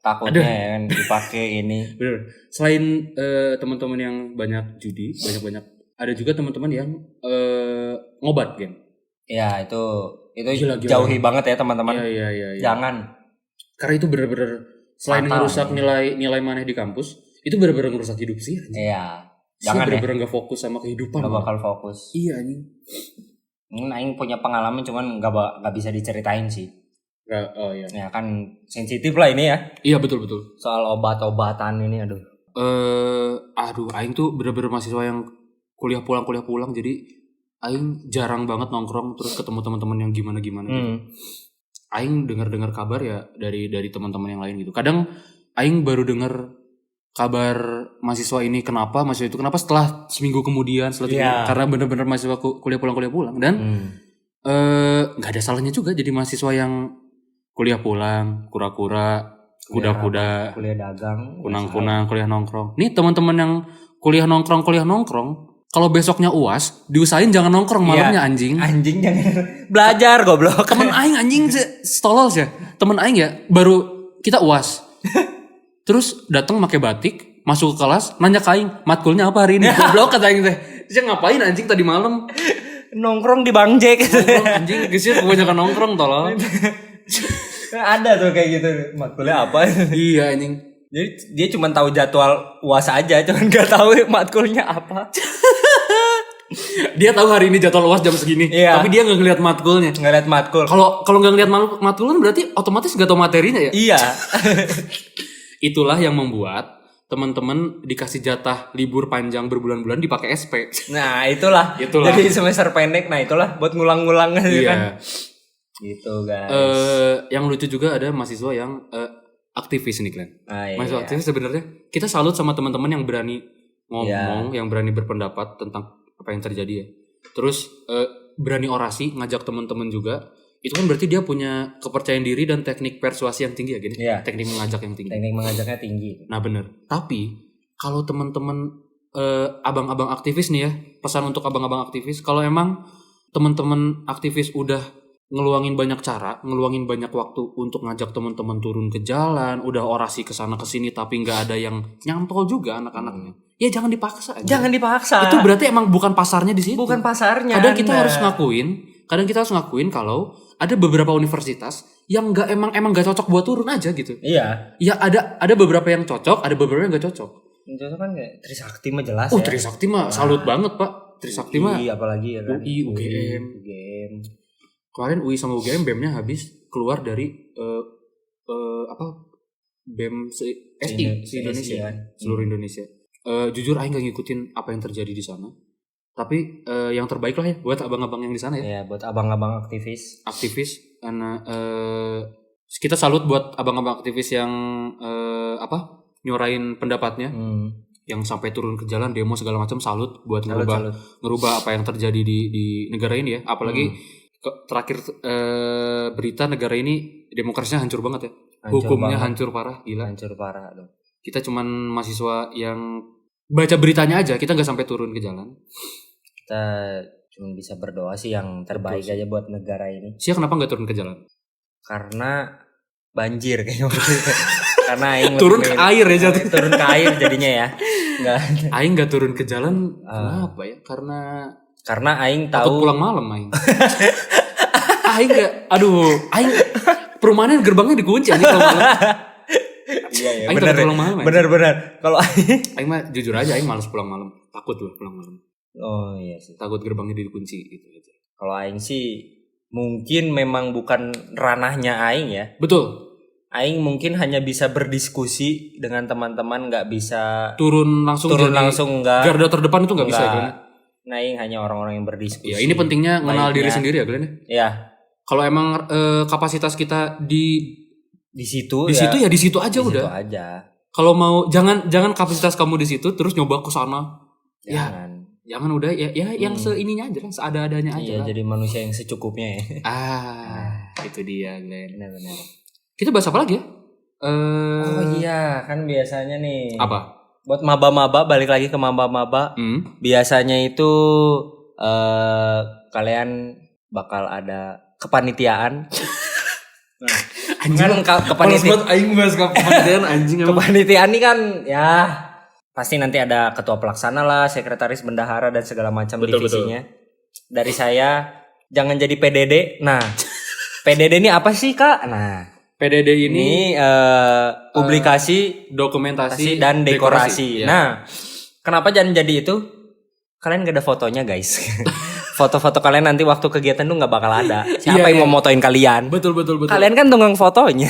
Takutnya kan dipakai ini. Bener. Selain teman-teman yang banyak judi, banyak ada juga teman-teman yang ngobat game. Ya, itu gila. Jauhi banget ya teman-teman. Iya. Jangan. Karena itu bener-bener selain merusak nilai maneh di kampus, itu bener-bener ngerusak hidup sih. Iya. Jangan bener-bener gak fokus sama kehidupan. Gak bakal fokus. Iya nih. Aing punya pengalaman cuman gak bisa diceritain sih. Oh iya. Ya kan sensitif lah ini ya. Iya betul. Soal obat-obatan ini, aduh. Aing tuh bener-bener mahasiswa yang kuliah pulang jadi Aing jarang banget nongkrong terus ketemu teman-teman yang gimana-gimana gitu. Aing dengar kabar ya dari teman-teman yang lain gitu. Kadang Aing baru dengar kabar mahasiswa ini kenapa, mahasiswa itu kenapa setelah seminggu kemudian karena bener-bener mahasiswa kuliah pulang dan nggak ada salahnya juga jadi mahasiswa yang kuliah pulang, kura-kura, kuda-kuda, kuliah dagang, kunang-kunang, kuliah nongkrong. Nih teman-teman yang kuliah nongkrong, kalau besoknya UAS, diusahain jangan nongkrong malamnya anjing. Anjing jangan belajar goblok. Temen aing anjing stolol sih. Temen aing ya baru kita UAS. Terus datang pakai batik, masuk ke kelas, nanya ke aing, matkulnya apa hari ini? Goblok kata aing teh. Dia ngapain anjing tadi malam? Nongkrong di Bang Jack. Anjing geus kebanyakan nongkrong tolong. Ada tuh kayak gitu. Matkulnya apa? Iya anjing. Jadi dia cuma tahu jadwal UAS aja, cuma nggak tahu matkulnya apa. Dia tahu hari ini jadwal UAS jam segini, tapi dia nggak ngeliat matkulnya. Ngeliat matkul. Kalau nggak ngeliat matkul kan berarti otomatis nggak tahu materinya ya. Iya. Itulah yang membuat teman-teman dikasih jatah libur panjang berbulan-bulan dipakai SP. Nah itulah. Jadi semester pendek, nah itulah buat ngulang-ngulang kan. Gitu guys. Yang lucu juga ada mahasiswa yang aktivis nih Glenn. Mahasiswa aktivis sebenarnya kita salut sama teman-teman yang berani ngomong, yang berani berpendapat tentang apa yang terjadi ya. Terus berani orasi, ngajak teman-teman juga. Itu kan berarti dia punya kepercayaan diri dan teknik persuasi yang tinggi ya gini. Teknik mengajak yang tinggi. Teknik mengajaknya tinggi. Nah bener. Tapi kalau teman-teman abang-abang aktivis nih ya, pesan untuk abang-abang aktivis, kalau emang teman-teman aktivis udah ngeluangin banyak cara, ngeluangin banyak waktu untuk ngajak teman-teman turun ke jalan, udah orasi ke sana ke sini tapi nggak ada yang nyantol juga anak-anaknya. Ya jangan dipaksa aja. Jangan dipaksa. Itu berarti emang bukan pasarnya di situ. Bukan pasarnya. Kadang kita harus ngakuin kalau ada beberapa universitas yang nggak emang nggak cocok buat turun aja gitu. Iya. Ya ada beberapa yang cocok, ada beberapa yang nggak cocok. Yang cocok kan kayak Trisakti mah jelas ya. Trisakti mah salut banget Pak. Trisakti mah. Apalagi ya kan. UI, UGM. Kemarin UI sama UGM BEM-nya habis keluar dari BEM SI Indonesia, seluruh Indonesia. Jujur aing gak ngikutin apa yang terjadi di sana. Tapi yang terbaik lah ya buat abang-abang yang di sana ya. Iya, buat abang-abang aktivis. Karena kita salut buat abang-abang aktivis yang nyuarain pendapatnya. Yang sampai turun ke jalan demo segala macam, salut buat ngerubah apa yang terjadi di negara ini ya. Apalagi terakhir berita negara ini demokrasinya hancur banget ya. Hukumnya hancur parah, gila. Hancur parah dong. Kita cuman mahasiswa yang baca beritanya aja, kita nggak sampai turun ke jalan. Kita cuma bisa berdoa sih yang terbaik aja buat negara ini. Kenapa nggak turun ke jalan? Karena banjir kayaknya. Karena aing turun ke air ya jatuh. Turun ke air jadinya ya. Aing nggak turun ke jalan kenapa ya? Karena aing tahu pulang malam aing. Aing perumahannya gerbangnya dikunci aja kalau malam. Iya, aing takut pulang malam. Benar. Kalau aing mah jujur aja aing malas pulang malam. Takut loh pulang malam. Oh iya sih. Takut gerbangnya dikunci gitu aja. Kalau aing sih mungkin memang bukan ranahnya aing ya. Betul. Aing mungkin hanya bisa berdiskusi dengan teman-teman, nggak bisa turun langsung enggak. Garda terdepan itu nggak bisa ya Glenn. Nah, Aing hanya orang-orang yang berdiskusi. Ya, ini pentingnya mengenal diri sendiri ya Glenn. Ya. Kalau emang kapasitas kita di situ ya di situ aja udah. Di situ aja. Kalau mau jangan kapasitas kamu di situ terus nyoba ke sana. Jangan udah ya yang seininya aja, seada-adanya aja. Iya, jadi manusia yang secukupnya ya. Itu dia Glenn. Benar. Kita bahas apa lagi ya? Oh iya, kan biasanya nih. Apa? Buat maba-maba, balik lagi ke maba-maba. Biasanya itu kalian bakal ada kepanitiaan. Anjing kan kepanitiaan aing bahas kepanitiaan anjing. Kepanitiaan ini kan ya pasti nanti ada ketua pelaksana lah, sekretaris bendahara dan segala macam divisinya. Betul. Dari saya jangan jadi PDD. Nah, PDD ini apa sih, Kak? Nah, PDD ini publikasi, dokumentasi dan dekorasi. Ya. Nah, kenapa jangan jadi itu? Kalian gak ada fotonya, guys. foto-foto kalian nanti waktu kegiatan tuh nggak bakal ada. Iya, Siapa yang mau motoin kalian? Betul. Kalian kan tunggang fotonya.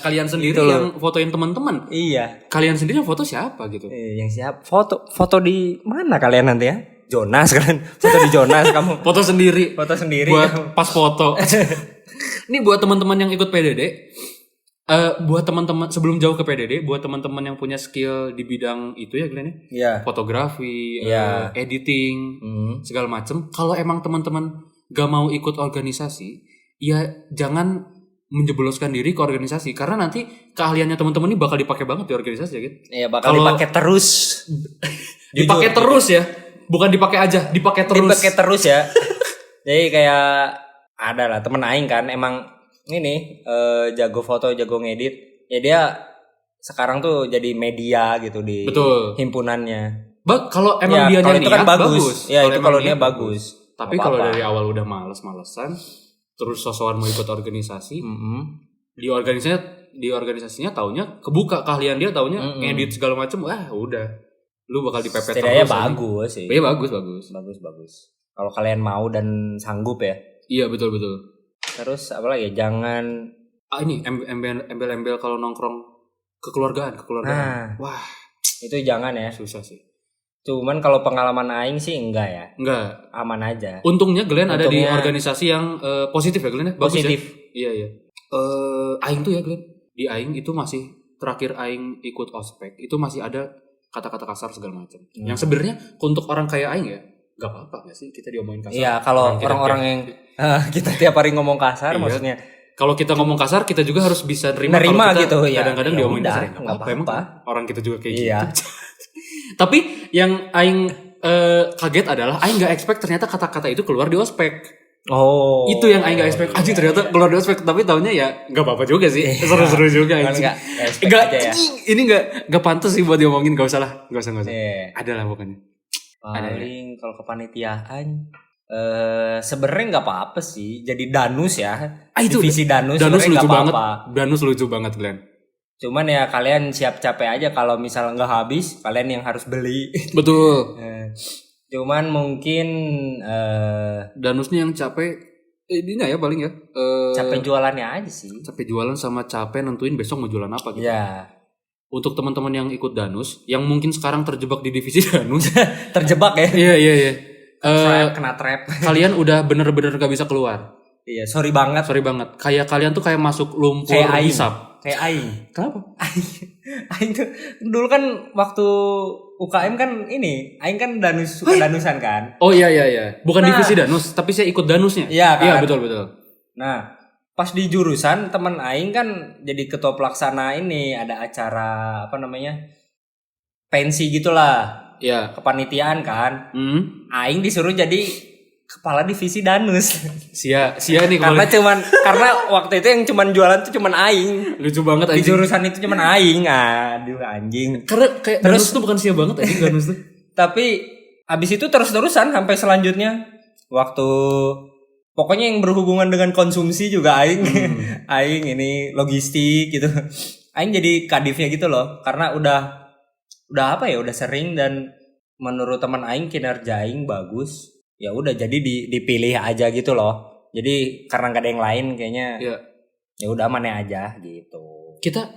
Kalian sendiri Gitu yang fotoin teman-teman. Iya. Kalian sendiri yang foto siapa gitu? Yang siap foto di mana kalian nanti ya? Jonas kan. Foto di Jonas kamu. Foto sendiri. Foto sendiri. Buat pas foto. Ini buat teman-teman yang ikut PDD. Buat teman-teman sebelum jauh ke PDD, buat teman-teman yang punya skill di bidang itu ya Glenn, Iya. fotografi, Iya. editing, segala macem. Kalau emang teman-teman gak mau ikut organisasi, ya jangan menjebloskan diri ke organisasi karena nanti keahliannya teman-teman ini bakal dipakai banget di organisasi ya gitu. Iya, bakal dipakai terus. Dipakai terus ya, bukan dipakai aja, dipakai terus. Dipakai terus ya. Jadi kayak ada lah temen aing kan emang ini jago foto, jago ngedit. Ya dia sekarang tuh jadi media gitu di Betul. himpunannya. Kalau emang dia kalau itu niat, kan bagus. Ya itu kalau dia bagus. Tapi kalau Apa-apa. dari awal udah males-malesan, terus sosokan mau ikut organisasi, di organisasinya taunya kebuka keahlian dia, taunya ngedit segala macam, wah udah, lu bakal dipepet setidaknya terus. bagus sih. Iya bagus. Bagus. Kalau kalian mau dan sanggup ya. Iya betul. Terus apa lagi? Jangan Ini embel-embel kalau nongkrong kekeluargaan. Nah. Wah, itu jangan ya. susah sih. Cuman kalau pengalaman aing sih enggak ya. Enggak. Aman aja. Untungnya Glenn ada di Untungnya- organisasi yang positif ya Glenn ya? Bagus Positif. ya? Iya. Aing tuh ya Glenn, di Aing itu masih terakhir Aing ikut ospek itu masih ada kata-kata kasar segala macam. Yang sebenarnya untuk orang kayak Aing ya gak apa-apa gak sih kita diomongin kasar. Iya, kalau kita orang-orang yang kita tiap hari ngomong kasar Iya. maksudnya kalau kita ngomong kasar kita juga harus bisa nerima Nerima kalau kita gitu, ya. kadang-kadang Ya diomongin udah, kasar. nggak Apa emang apa-apa. orang kita juga kayak Iya. gitu. Tapi yang Aing kaget adalah Aing gak expect ternyata kata-kata itu keluar di ospek. oh. Itu yang Aing gak expect. Anjing ternyata keluar di ospek. Tapi taunya ya gak apa-apa juga sih. Seru-seru juga. Kan anjing. enggak respect Enggak, aja ya. ini enggak pantas sih buat diomongin. Gak usah lah. Gak usah. Iya. Ada lah pokoknya. Paling kalau kepanitiaan sebenarnya nggak apa-apa sih. Jadi danus ya. Itu Divisi danus. Danus sebenarnya lucu nggak banget. apa-apa. Danus lucu banget Glenn. Cuman ya kalian siap capek aja kalau misal nggak habis, kalian yang harus beli. Betul. Cuman mungkin Danusnya yang capek. Ini ya paling ya. capek jualannya aja sih. Capek jualan sama capek nentuin besok mau jualan apa gitu. Ya. Untuk teman-teman yang ikut Danus, yang mungkin sekarang terjebak di divisi Danus. Terjebak ya. Iya. Kena trap. Kalian udah bener-bener gak bisa keluar. Iya, sorry banget. Sorry banget. Kayak kalian tuh kayak masuk lumpur Kayak aing. hisap. Kayak aing. Kenapa? Aing tuh dulu kan waktu UKM kan ini, aing kan danus suka danusan kan. Oh iya. Bukan Nah. divisi Danus, tapi saya ikut Danusnya. Iya kan? Iya, betul. Nah, pas di jurusan temen aing kan jadi ketua pelaksana ini, ada acara apa namanya? Pensi gitulah, Iya. kepanitiaan kan. Aing disuruh jadi kepala divisi danus. Sia nih kalau karena waktu itu yang cuman jualan tuh cuman aing. lucu banget Di anjing. jurusan itu cuman aing. Aduh anjing. Karena kayak Danus tuh bukan sia banget anjing Danus tuh. Tapi abis itu terus-terusan sampai selanjutnya waktu pokoknya yang berhubungan dengan konsumsi juga aing. Aing ini logistik gitu. Aing jadi kadifnya gitu loh karena udah apa ya, udah sering dan menurut teman aing kinerja aing bagus. Ya udah jadi dipilih aja gitu loh. Jadi karena gak ada yang lain kayaknya. Iya. Ya udah mana aja gitu. Kita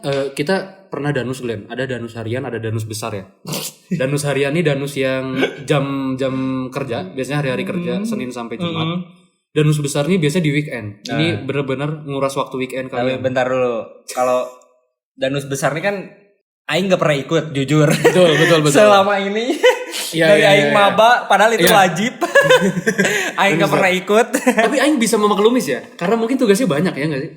pernah Danus Glenn. Ada Danus harian, ada Danus besar ya. Danus harian ini Danus yang jam kerja, biasanya hari-hari kerja Senin sampai Jumat. Danus besar ini biasanya di weekend. Ini benar-benar nguras waktu weekend Tapi kalian. bentar dulu. Kalau danus besar ini kan aing gak pernah ikut jujur. Betul. Selama ini dari aing maba padahal itu wajib. Aing gak pernah ikut. Tapi aing bisa memaklumi sih ya. Karena mungkin tugasnya banyak ya enggak sih?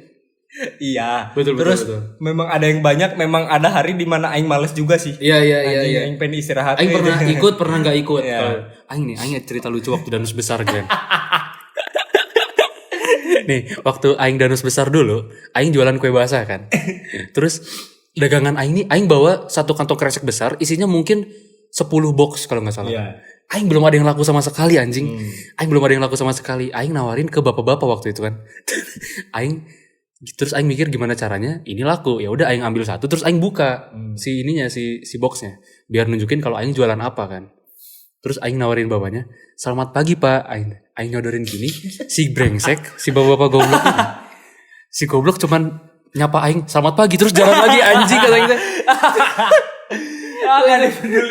Iya. Betul. Terus memang ada yang banyak, memang ada hari di mana aing males juga sih. Iya. Anjing, aing pengen istirahat. Aing pernah ikut, pernah enggak ikut. Iya. Kalau aing cerita lucu waktu Danus besar Glenn. Nih, waktu aing Danus besar dulu, aing jualan kue basah kan. Terus dagangan aing bawa satu kantong kresek besar, isinya mungkin 10 box kalau nggak salah. Iya. Aing belum ada yang laku sama sekali anjing. Aing belum ada yang laku sama sekali. Aing nawarin ke bapak-bapak waktu itu kan. Terus aing mikir gimana caranya ini laku. Ya udah aing ambil satu terus aing buka si ininya si boxnya biar nunjukin kalau aing jualan apa kan. Terus aing nawarin bapaknya, "Selamat pagi, Pak." Aing nyodorin gini, si brengsek, si bapak-bapak goblok ini. Si goblok cuman nyapa aing, "Selamat pagi," terus jalan lagi anjing kata aing teh.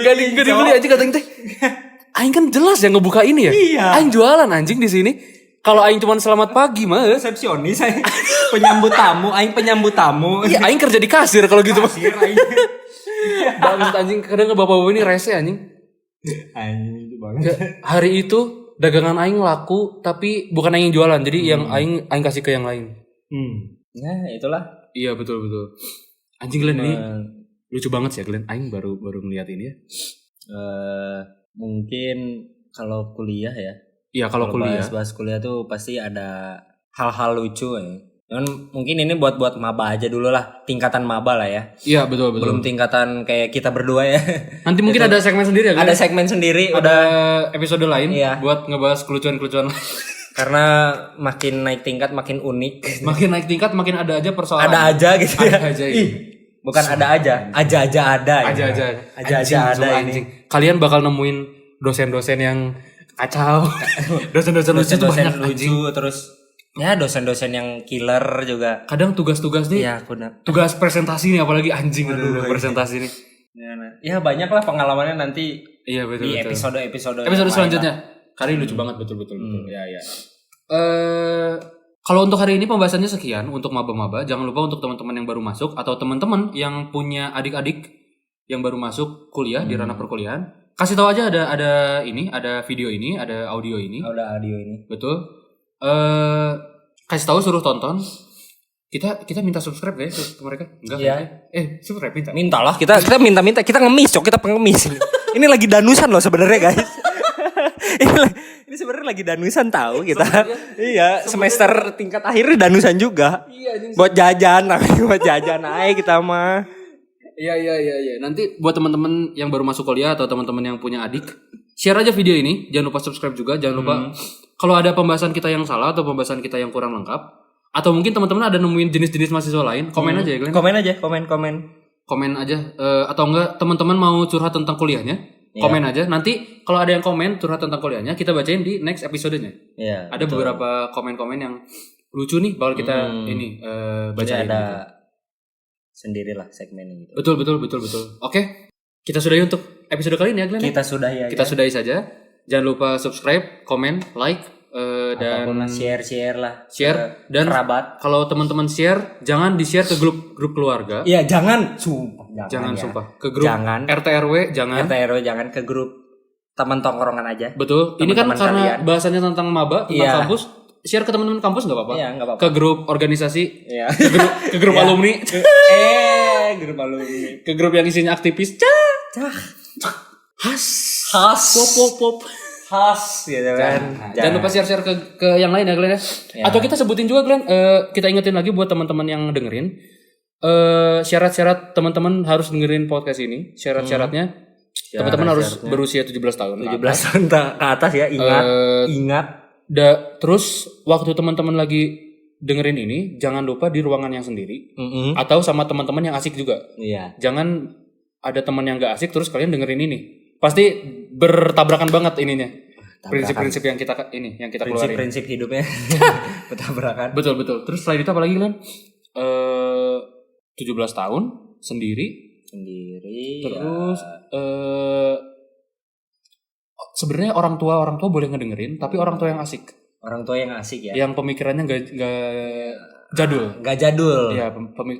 Gak dibeli anjing kata aing teh. Aing kan jelas yang ngebuka ini ya. Iya. Aing jualan anjing di sini. Kalau aing cuman "Selamat pagi" mah resepsionis saya. Penyambut tamu, aing penyambut tamu. iya aing kerja di kasir kalau gitu mah. Kasir aing. Banget anjing, kadang bapak-bapak ini rese anjing. Anjing itu banget. Hari itu dagangan aing laku tapi bukan aing yang jualan. Jadi yang aing kasih ke yang lain. Nah, itulah. Iya betul. Anjing Glenn ini lucu banget sih ya Glenn. Aing baru ngeliat ini ya. Mungkin kalau kuliah ya. Iya kalau kuliah. Bahas kuliah tuh pasti ada hal-hal lucu ya. Cuman mungkin ini buat maba aja dulu lah, tingkatan maba lah ya. Iya betul. Belum tingkatan kayak kita berdua ya. Nanti mungkin ada segmen sendiri ya Glenn? Ada segmen sendiri, ada udah episode lain iya. Buat ngebahas kelucuan-kelucuan. Karena makin naik tingkat makin unik. Makin naik tingkat makin ada aja persoalan. Ada aja gitu ya. Ada aja. Ih, bukan ada aja ada. Aja ada ini. Anjing. Kalian bakal nemuin dosen-dosen yang kacau. Dosen-dosen lucu tuh banyak anjing. Lucu terus ya dosen-dosen yang killer juga. Kadang tugas-tugas nih. Iya, benar. Tugas presentasi nih apalagi anjing udah presentasi nih. Ya banyak lah pengalamannya nanti. Iya betul. Di betul. episode selanjutnya. Kali lucu banget betul. Ya. Kalau untuk hari ini pembahasannya sekian untuk maba-maba. Jangan lupa untuk teman-teman yang baru masuk atau teman-teman yang punya adik-adik yang baru masuk kuliah di ranah perkuliahan, kasih tahu aja ada video ini, ada audio ini. Ada audio ini. Betul. Kasih tahu suruh tonton. Kita minta subscribe ya ke mereka? Enggak. Iya. Subscribe minta. Mintalah kita minta kita ngemis, Cok. Kita pengemis ini. Ini lagi danusan loh sebenarnya, guys. ini sebenarnya lagi danusan tahu kita. Iya, semester tingkat akhir danusan juga. Iya, buat jajan aja kita mah. Iya. Nanti buat teman-teman yang baru masuk kuliah atau teman-teman yang punya adik, share aja video ini. Jangan lupa subscribe juga. Jangan lupa kalau ada pembahasan kita yang salah atau pembahasan kita yang kurang lengkap, atau mungkin teman-teman ada nemuin jenis-jenis mahasiswa lain, komen aja ya Glenn. Komen aja. Atau enggak teman-teman mau curhat tentang kuliahnya, komen aja. Nanti kalau ada yang komen curhat tentang kuliahnya, kita bacain di next episode-nya. Iya. Ada beberapa komen-komen yang lucu nih, bakal kita bacain. Ada sendirilah segmen ini. Betul. Oke, kita sudahi untuk episode kali ini ya Glenn. Kita sudahi saja. Jangan lupa subscribe, komen, like, dan share lah. Share dan kerabat. Kalau teman-teman share, jangan di-share ke grup keluarga. Iya, jangan. Sumpah. Jangan sumpah. Ke grup RT RW jangan. RT RW jangan, ke grup teman tongkrongan aja. Betul. Ini kan karena bahasanya tentang maba, tentang kampus. Share ke teman-teman kampus enggak apa-apa. Iya, enggak apa-apa. Ke grup organisasi. Iya. Ke grup alumni. Grup alumni. Ke grup yang isinya aktivis. Khas. Pop. Khas gitu kan. Jangan lupa share ke yang lain ya Glenn ya. Atau kita sebutin juga Glenn, kita ingetin lagi buat teman-teman yang dengerin. Syarat-syarat teman-teman harus dengerin podcast ini. Syarat-syaratnya teman-teman harus berusia 17 tahun. 17 tahun ke atas ya, ingat. Terus waktu teman-teman lagi dengerin ini, jangan lupa di ruangan yang sendiri. Atau sama teman-teman yang asik juga. Iya. Jangan ada teman yang gak asik terus kalian dengerin ini. Pasti bertabrakan banget ininya. Prinsip-prinsip yang kita keluarin. Prinsip hidupnya bertabrakan. Betul. Terus selain itu apa lagi Glenn? 17 tahun sendiri. Terus sebenarnya orang tua boleh ngedengerin, tapi orang tua yang asik. Orang tua yang asik ya. Yang pemikirannya enggak jadul. Enggak jadul. Iya,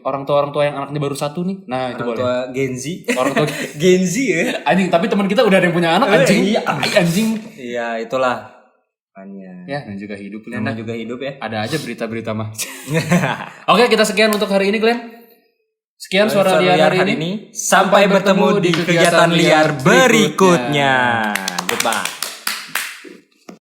orang tua yang anaknya baru 1 nih. Nah, itu boleh. Orang tua Gen Z. Orang tua Gen Z ya. Anjing, tapi teman kita udah ada yang punya anak anjing. Iya. Anjing. Iya, itulah. Makanya. Ya, dan juga hidup Glenn. Juga hidup ya. Ada aja berita-berita mah. Oke, kita sekian untuk hari ini Glenn. Sekian suara liar hari ini. Sampai bertemu di kegiatan liar berikutnya. Goodbye.